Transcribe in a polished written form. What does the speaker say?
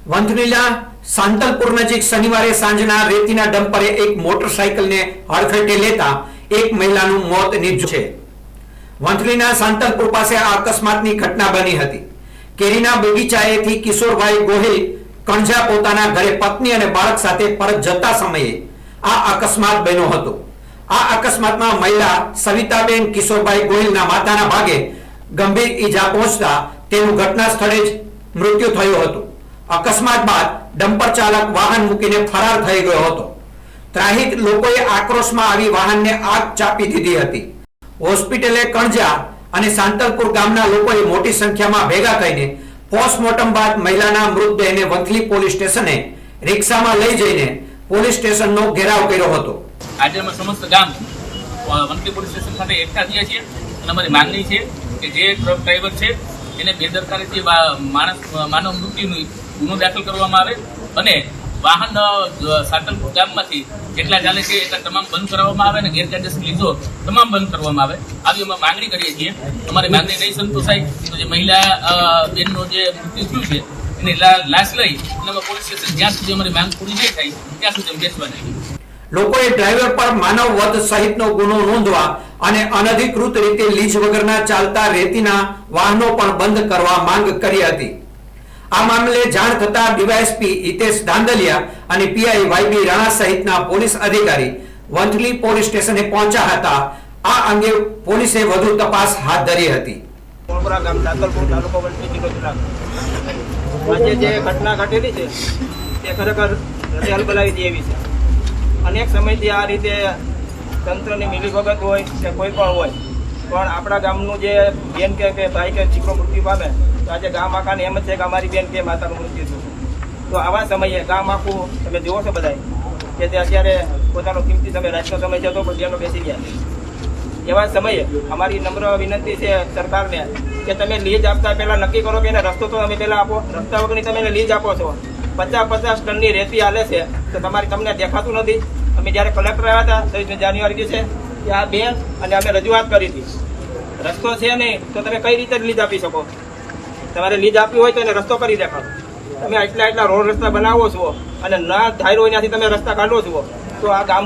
વંથલીના સાંતલપુર નજીક શનિવારે સાંજના રેતીના ડમ્પરે એક મોટરસાયકલને હડફેટે લેતા એક મહિલાનું મોત નીપજ્યું છે। વંથલીના સાંતલપુર પાસે આ અકસ્માતની ઘટના બની હતી। કેરીના બગીચાએથી કિશોરભાઈ ગોહિલ કણજા પોતાના ઘરે પત્ની અને બાળક સાથે પરત જતા સમયે આ અકસ્માત બન્યો હતો। આ અકસ્માતમાં મહિલા સવિતાબેન કિશોરભાઈ ગોહિલના માથાના ભાગે ગંભીર ઈજા પહોંચતા તેનું ઘટના સ્થળે જ મૃત્યુ થયું હતું। અકસ્માત બાદ ડમ્પર ચાલક વાહન મૂકીને ફરાર થઈ ગયો હતો। ત્રાહિત લોકોએ આક્રોશમાં આવી વાહનને આગ ચાપી દીધી હતી। હોસ્પિટલે કણજા અને સાંતલપુર ગામના લોકોએ મોટી સંખ્યામાં ભેગા થઈને પોસ્ટમોર્ટમ બાદ મહિલાના મૃતદેહને વંથલી પોલીસ સ્ટેશને રિક્ષામાં લઈ જઈને પોલીસ સ્ટેશનનો ઘેરાવ કર્યો હતો। આજે અમે સમસ્ત ગામ વંથલી પોલીસ સ્ટેશન ખાતે એકઠા થયા છીએ અને અમારી માંગણી છે કે જે ટ્રક ડ્રાઈવર છે એને બેદરકારીથી માનવ મૃત્યુનો ગુનો દાખલ કરવામાં આવે અને વાહન સાંતલપુર ગામમાંથી જેટલા ચાલે છે એટલા તમામ બંધ કરવામાં આવે અને ગેરકાયદેસર લીધો તમામ બંધ કરવામાં આવે આવી અમે માંગણી કરીએ છીએ। અમારી માંગણી નહીં સંતોષાય તો જે મહિલા બેનનો જે મૃત્યુ થયું છે એની લાશ લઈ અને અમે પોલીસ સ્ટેશન જ્યાં સુધી અમારી માંગ પૂરી નહીં થાય ત્યાં સુધી અમે બેસવાની। લોકોએ ડ્રાઈવર પર માનવ વધ સહિતનો ગુનો નોંધવા અને અનધિકૃત રીતે લીઝ વગરના ચાલતા રેતીના વાહનો પણ બંધ કરવા માંગ કરી હતી। આ મામલે જાણ થતા ડીવાયએસપી હિતેશ ધાંધલિયા અને પીઆઈ વાયબી રાણા સહિતના પોલીસ અધિકારી વંથલી પોલીસ સ્ટેશને પહોંચ્યા હતા। આ અંગે પોલીસે વધુ તપાસ હાથ ધરી હતી। આજે જે ઘટના ઘટેલી છે તે ખરેખર હૃદય હલબલાવી દે એવી છે। અનેક સમયથી આ રીતે તંત્રની મિલીભગત હોય કે કોઈ પણ હોય પણ આપણા ગામનું જે બેન કે ભાઈ કે દીકરો મૃત્યુ પામે તો આજે ગામ આખાને એમ જ છે કે અમારી બેન કે માતાનું મૃત્યુ થયું। તો આવા સમયે ગામ આખું તમે જુઓ છો બધા કે તે અત્યારે પોતાનો કિંમતી સમય રાતનો સમય છે તો પણ બેનો બેસી ગયા। એવા સમયે અમારી નમ્ર વિનંતી છે સરકારને કે તમે લીઝ આપતા પહેલાં નક્કી કરો કે એને રસ્તો તો તમે પહેલાં આપો। રસ્તા વગરની તમે એને લીઝ આપો છો। 50-50 ટનની રેતી હાલે છે તો તમને દેખાતું નથી। અમે જ્યારે કલેક્ટર આવ્યા હતા 23 જાન્યુઆરી છે કે આ બેન અને અમે રજૂઆત કરી હતી રસ્તો છે નહીં તો તમે કઈ રીતે લીઝ આપી શકો? તમારે લીઝ આપવી હોય તો એને રસ્તો કરી દેખાડો। તમે એટલા રોડ રસ્તા બનાવો છો અને ના ધાર્યો ત્યાંથી તમે રસ્તા કાઢો છો તો આ ગામ